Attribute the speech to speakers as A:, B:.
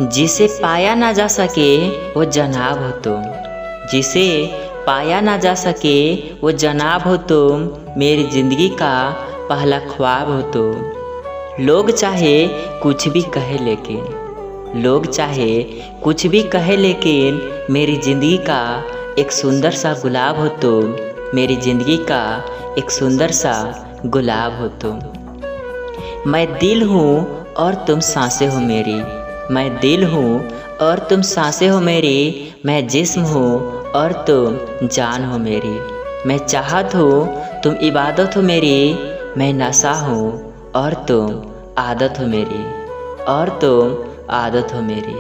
A: जिसे पाया ना जा सके वो जनाब हो तुम, जिसे पाया ना जा सके वो जनाब हो तुम, मेरी ज़िंदगी का पहला ख्वाब हो तुम। लोग चाहे कुछ भी कहे लेकिन, लोग चाहे कुछ भी कहे लेकिन, मेरी ज़िंदगी का एक सुंदर सा गुलाब हो तुम, मेरी ज़िंदगी का एक सुंदर सा गुलाब हो तुम। मैं दिल हूँ और तुम सांसें हो मेरी, मैं दिल हूँ और तुम सांसें हो मेरी, मैं जिस्म हूँ और तुम जान हो मेरी। मैं चाहत हूँ तुम इबादत हो मेरी, मैं नशा हूँ और तुम आदत हो मेरी, और तुम आदत हो मेरी।